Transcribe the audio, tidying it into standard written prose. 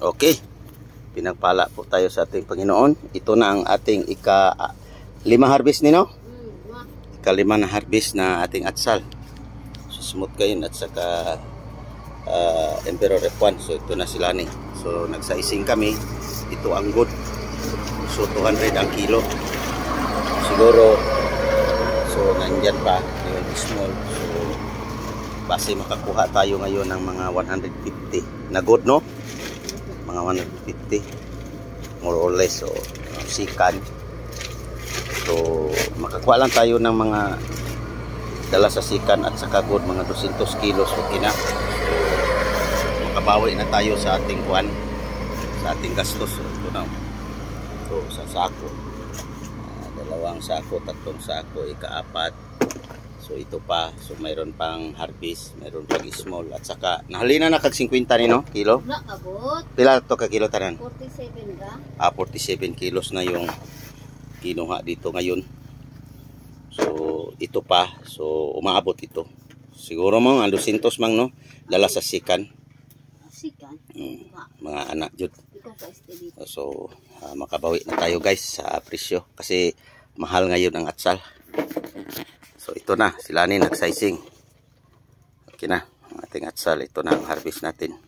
Okay. Pinagpala po tayo sa ating Panginoon. Ito na ang ating ika-5 harvest nino. Ika-5 na harvest na ating atsal. So, smooth kayo at saka Emperor F1. So ito na sila ni. So nagsaising kami. Ito ang good. So 200 ang kilo. Siguro so nandyan pa yung small. So base makakuha tayo ngayon ng mga 150 na good, no? Mga 150 more or less. So sikan. So makakuha lang tayo ng mga dala sa sikan at saka good mga 200 kilos. Okay na. Makabawi na tayo sa ating kuwan, sa ating gastos. So ito na. So sa sako. 2 sako, 3 sako, ika-4. So ito pa. So mayroon pang harvest, mayroon pang small at saka nahalina na kag 50 nino kilo. Nakabot. Pila to ka kilo tanan? 47 ka. 47 kilos na yung kinuha dito ngayon. So ito pa. So umaabot ito. Siguro mga 200 mang, no? Dala sa sikan. Sikan? Mga anak jud. Ikaw pa dito. So makabawi na tayo guys sa presyo kasi mahal ngayon ang atsal. So ito na, sila ni nagsizing. Okay na, ang ating atsal. Ito na ang harvest natin.